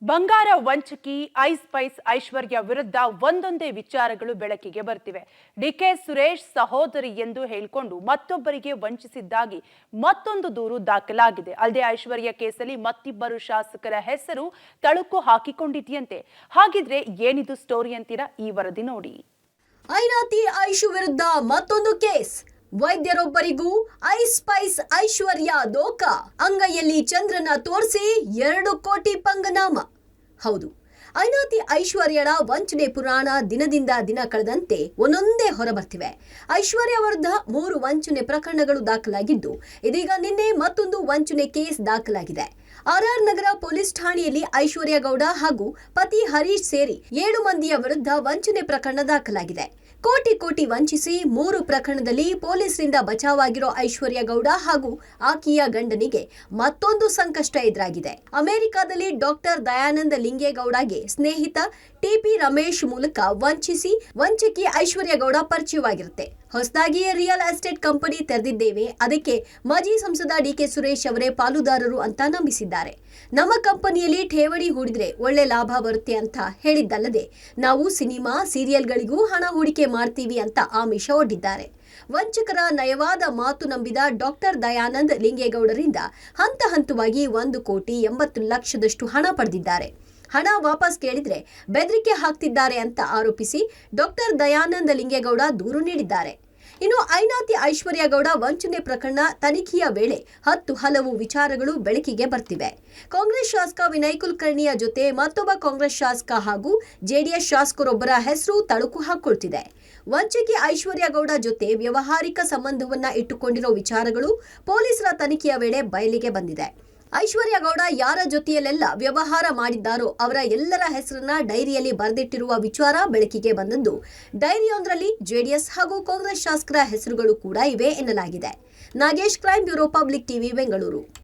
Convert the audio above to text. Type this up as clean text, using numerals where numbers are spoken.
ಬಂಗಾರ ವಂಚಕಿ ಐಸ್ಪೈಸ್ ಐಶ್ವರ್ಯ ವಿರುದ್ಧ ಒಂದೊಂದೇ ವಿಚಾರಗಳು ಬೆಳಕಿಗೆ ಬರ್ತಿವೆ. ಡಿಕೆ ಸುರೇಶ್ ಸಹೋದರಿ ಎಂದು ಹೇಳಿಕೊಂಡು ಮತ್ತೊಬ್ಬರಿಗೆ ವಂಚಿಸಿದ್ದಾಗಿ ಮತ್ತೊಂದು ದೂರು ದಾಖಲಾಗಿದೆ. ಅಲ್ಲದೆ ಐಶ್ವರ್ಯ ಕೇಸಲ್ಲಿ ಮತ್ತಿಬ್ಬರು ಶಾಸಕರ ಹೆಸರು ತಳುಕು ಹಾಕಿಕೊಂಡಿದೆಯಂತೆ. ಹಾಗಿದ್ರೆ ಏನಿದು ಸ್ಟೋರಿ ಅಂತೀರಾ? ಈ ವರದಿ ನೋಡಿ. ಐನಾತಿ ಐಶು ವಿರುದ್ಧ ಮತ್ತೊಂದು ಕೇಸ್. ವೈದ್ಯರೊಬ್ಬರಿಗೂ ಐಸ್ಪೈಸ್ ಐಶ್ವರ್ಯ ದೋಖ. ಅಂಗೈಯಲ್ಲಿ ಚಂದ್ರನ ತೋರಿಸಿ 2 ಕೋಟಿ ಪಂಗನಾಮ. ಹೌದು, ಐನಾತಿ ಐಶ್ವರ್ಯಳ ವಂಚನೆ ಪುರಾಣ ದಿನದಿಂದ ದಿನ ಕಳೆದಂತೆ ಒಂದೊಂದೇ ಹೊರಬರ್ತಿವೆ. ಐಶ್ವರ್ಯ ವಿರುದ್ಧ 3 ವಂಚನೆ ಪ್ರಕರಣಗಳು ದಾಖಲಾಗಿದ್ದು, ಇದೀಗ ನಿನ್ನೆ ಮತ್ತೊಂದು ವಂಚನೆ ಕೇಸ್ ದಾಖಲಾಗಿದೆ. ಆರ್ಆರ್ ನಗರ ಪೊಲೀಸ್ ಠಾಣೆಯಲ್ಲಿ ಐಶ್ವರ್ಯ ಗೌಡ ಹಾಗೂ ಪತಿ ಹರೀಶ್ ಸೇರಿ 7 ಮಂದಿಯ ವಿರುದ್ಧ ವಂಚನೆ ಪ್ರಕರಣ ದಾಖಲಾಗಿದೆ. ಕೋಟಿ ವಂಚಿಸಿ 3 ಪ್ರಕರಣದಲ್ಲಿ ಪೊಲೀಸರಿಂದ ಬಚಾವಾಗಿರೋ ಐಶ್ವರ್ಯ ಗೌಡ ಹಾಗೂ ಆಕೆಯ ಗಂಡನಿಗೆ ಮತ್ತೊಂದು ಸಂಕಷ್ಟ ಎದುರಾಗಿದೆ. ಅಮೆರಿಕಾದಲ್ಲಿ ಡಾಕ್ಟರ್ ದಯಾನಂದ ಲಿಂಗೇಗೌಡಗೆ ಸ್ನೇಹಿತ ಟಿಪಿ ರಮೇಶ್ ಮೂಲಕ ವಂಚಕಿ ಐಶ್ವರ್ಯ ಗೌಡ ಪರಿಚಯವಾಗಿರುತ್ತೆ. ಹೊಸದಾಗಿ ರಿಯಲ್ ಎಸ್ಟೇಟ್ ಕಂಪನಿ ತೆರೆದಿದ್ದೇವೆ, ಅದಕ್ಕೆ ಮಾಜಿ ಸಂಸದ ಡಿಕೆ ಸುರೇಶ್ ಅವರೇ ಪಾಲುದಾರರು ಅಂತ ನಂಬಿಸಿದ್ದಾರೆ. ನಮ್ಮ ಕಂಪನಿಯಲ್ಲಿ ಠೇವಣಿ ಹೂಡಿದ್ರೆ ಒಳ್ಳೆ ಲಾಭ ಬರುತ್ತೆ ಅಂತ ಹೇಳಿದ್ದಲ್ಲದೆ, ನಾವು ಸಿನಿಮಾ ಸೀರಿಯಲ್ಗಳಿಗೂ ಹಣ ಹೂಡಿಕೆ ಮಾಡ್ತೀವಿ ಅಂತ ಆಮಿಷ ಒಡ್ಡಿದ್ದಾರೆ. ವಂಚಕರ ನಯವಾದ ಮಾತು ನಂಬಿದ ಡಾಕ್ಟರ್ ದಯಾನಂದ್ ಲಿಂಗೇಗೌಡರಿಂದ ಹಂತ ಹಂತವಾಗಿ 1,80,00,000 ಹಣ ಪಡೆದಿದ್ದಾರೆ. ಹಣ ವಾಪಸ್ ಕೇಳಿದ್ರೆ ಬೆದರಿಕೆ ಹಾಕ್ತಿದ್ದಾರೆ ಅಂತ ಆರೋಪಿಸಿ ಡಾಕ್ಟರ್ ದಯಾನಂದ ಲಿಂಗೇಗೌಡ ದೂರು ನೀಡಿದ್ದಾರೆ. ಇನ್ನು ಐನಾತಿ ಐಶ್ವರ್ಯ ಗೌಡ ವಂಚನೆ ಪ್ರಕರಣ ತನಿಖೆಯ ವೇಳೆ 10 ಹಲವು ವಿಚಾರಗಳು ಬೆಳಕಿಗೆ ಬರ್ತಿವೆ. ಕಾಂಗ್ರೆಸ್ ಶಾಸಕ ವಿನಯ್ ಕುಲಕರ್ಣಿಯ ಜೊತೆ ಮತ್ತೊಬ್ಬ ಕಾಂಗ್ರೆಸ್ ಶಾಸಕ ಹಾಗೂ ಜೆಡಿಎಸ್ ಶಾಸಕರೊಬ್ಬರ ಹೆಸರು ತಳುಕು ಹಾಕೊಳ್ತಿದೆ. ವಂಚಕಿ ಐಶ್ವರ್ಯ ಗೌಡ ಜೊತೆ ವ್ಯವಹಾರಿಕ ಸಂಬಂಧವನ್ನ ಇಟ್ಟುಕೊಂಡಿರೋ ವಿಚಾರಗಳು ಪೊಲೀಸರ ತನಿಖೆಯ ವೇಳೆ ಬಯಲಿಗೆ ಬಂದಿದೆ. ಐಶ್ವರ್ಯ ಗೌಡ ಯಾರ ಜೊತೆಯಲ್ಲೆಲ್ಲ ವ್ಯವಹಾರ ಮಾಡಿದ್ದಾರೋ ಅವರ ಎಲ್ಲರ ಹೆಸರನ್ನ ಡೈರಿಯಲ್ಲಿ ಬರೆದಿಟ್ಟಿರುವ ವಿಚಾರ ಬೆಳಕಿಗೆ ಬಂದದ್ದು. ಡೈರಿಯೊಂದರಲ್ಲಿ ಜೆಡಿಎಸ್ ಹಾಗೂ ಕಾಂಗ್ರೆಸ್ ಶಾಸಕರ ಹೆಸರುಗಳು ಕೂಡ ಇವೆ ಎನ್ನಲಾಗಿದೆ. Nagesh, crime bureau, public TV, Bengaluru.